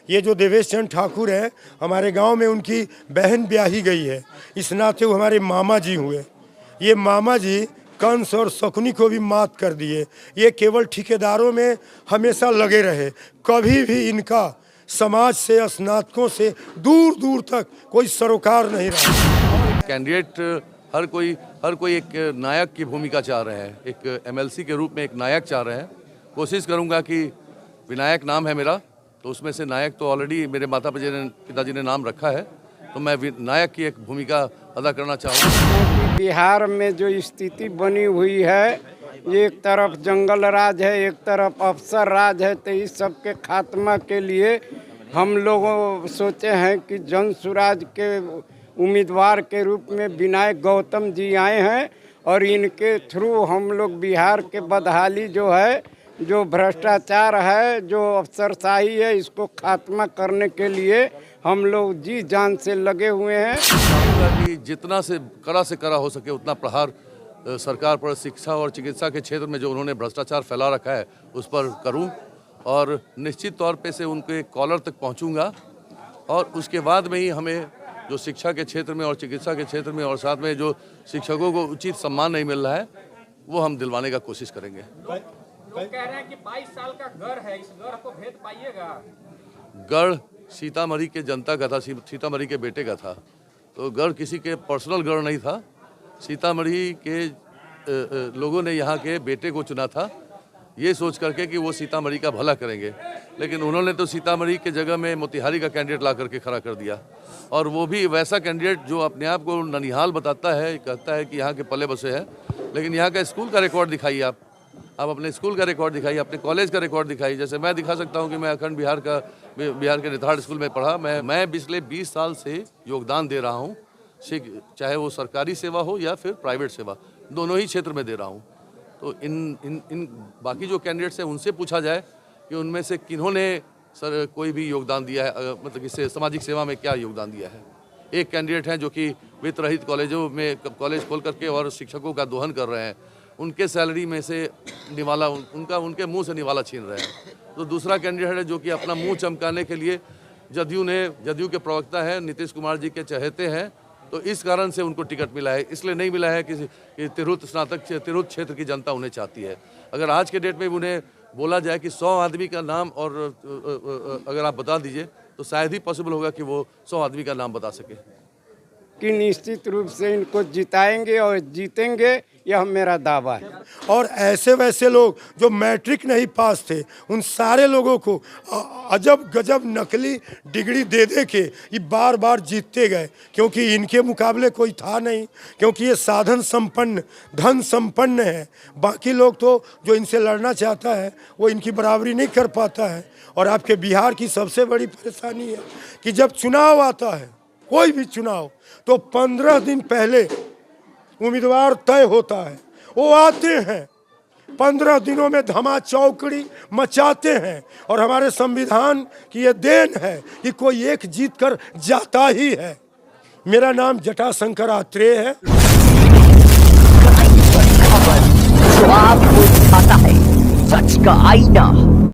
ये जो देवेश चंद ठाकुर हैं, हमारे गांव में उनकी बहन ब्याही गई है, इस नाते वो हमारे मामा जी हुए। ये मामा जी कंस और शकुनी को भी मात कर दिए। ये केवल ठेकेदारों में हमेशा लगे रहे, कभी भी इनका समाज से, स्नातकों से दूर दूर तक कोई सरोकार नहीं रहा। कैंडिडेट हर कोई एक नायक की भूमिका चाह रहे हैं, एक एमएलसी के रूप में एक नायक चाह रहे हैं। कोशिश करूंगा कि विनायक नाम है मेरा, तो उसमें से नायक तो ऑलरेडी मेरे पिताजी ने नाम रखा है, तो मैं नायक की एक भूमिका अदा करना चाहूँगा। बिहार में जो स्थिति बनी हुई है, एक तरफ जंगल राज है, एक तरफ अफसर राज है, तो इस सब के खात्मा के लिए हम लोग सोचे हैं कि जन सुराज के उम्मीदवार के रूप में विनायक गौतम जी आए हैं और इनके थ्रू हम लोग बिहार के बदहाली जो है, जो भ्रष्टाचार है, जो अफसरशाही है, इसको खात्मा करने के लिए हम लोग जी जान से लगे हुए हैं। कि जितना से कड़ा हो सके उतना प्रहार सरकार पर शिक्षा और चिकित्सा के क्षेत्र में जो उन्होंने भ्रष्टाचार फैला रखा है उस पर करूं, और निश्चित तौर पे से उनके कॉलर तक पहुंचूंगा, और उसके बाद में ही हमें जो शिक्षा के क्षेत्र में और चिकित्सा के क्षेत्र में और साथ में जो शिक्षकों को उचित सम्मान नहीं मिल रहा है वो हम दिलवाने का कोशिश करेंगे। लोग कह रहे हैं कि 22 साल का गढ़ है, इस गढ़ को भेद पाइएगा। गढ़ सीतामढ़ी के जनता का था, सीतामढ़ी के बेटे का था, तो गढ़ किसी के पर्सनल गढ़ नहीं था। सीतामढ़ी के लोगों ने यहाँ के बेटे को चुना था, ये सोच करके कि वो सीतामढ़ी का भला करेंगे, लेकिन उन्होंने तो सीतामढ़ी के जगह में मोतिहारी का कैंडिडेट ला करके खड़ा कर दिया, और वो भी वैसा कैंडिडेट जो अपने आप को ननिहाल बताता है, कहता है कि यहाँ के पले बसे हैं, लेकिन यहाँ का स्कूल का रिकॉर्ड दिखाइए आप अपने स्कूल का रिकॉर्ड दिखाइए, अपने कॉलेज का रिकॉर्ड दिखाइए। जैसे मैं दिखा सकता हूँ कि मैं अखंड बिहार के निथाड़ स्कूल में पढ़ा, मैं पिछले 20 साल से योगदान दे रहा हूँ, चाहे वो सरकारी सेवा हो या फिर प्राइवेट सेवा, दोनों ही क्षेत्र में दे रहा हूँ। तो इन बाकी जो कैंडिडेट्स हैं उनसे पूछा जाए कि उनमें से किन्होंने सर कोई भी योगदान दिया है, मतलब इससे सामाजिक सेवा में क्या योगदान दिया है। एक कैंडिडेट हैं जो कि वित्त रहित कॉलेजों में कॉलेज खोल करके और शिक्षकों का दोहन कर रहे हैं, उनके सैलरी में से निवाला उनके मुंह से निवाला छीन रहे हैं। तो दूसरा कैंडिडेट है जो कि अपना मुंह चमकाने के लिए जदयू के प्रवक्ता है, नीतीश कुमार जी के चहेते हैं, तो इस कारण से उनको टिकट मिला है। इसलिए नहीं मिला है कि तिरहुत क्षेत्र की जनता उन्हें चाहती है। अगर आज के डेट में उन्हें बोला जाए कि 100 आदमी का नाम और अगर आप बता दीजिए तो शायद ही पॉसिबल होगा कि वो 100 आदमी का नाम बता सके। कि निश्चित रूप से इनको जिताएंगे और जीतेंगे, यह मेरा दावा है। और ऐसे वैसे लोग जो मैट्रिक नहीं पास थे, उन सारे लोगों को अजब गजब नकली डिग्री दे के ये बार बार जीतते गए, क्योंकि इनके मुकाबले कोई था नहीं, क्योंकि ये साधन संपन्न, धन संपन्न है। बाकी लोग तो जो इनसे लड़ना चाहता है वो इनकी बराबरी नहीं कर पाता है। और आपके बिहार की सबसे बड़ी परेशानी है कि जब चुनाव आता है, कोई भी चुनाव, तो 15 दिन पहले उम्मीदवार तय होता है। वो आते हैं, 15 दिनों में धमा चौकड़ी मचाते हैं, और हमारे संविधान की ये देन है कि कोई एक जीत कर जाता ही है। मेरा नाम जटाशंकर आत्रेय है। जो आपको दिखाता है सच का आईना।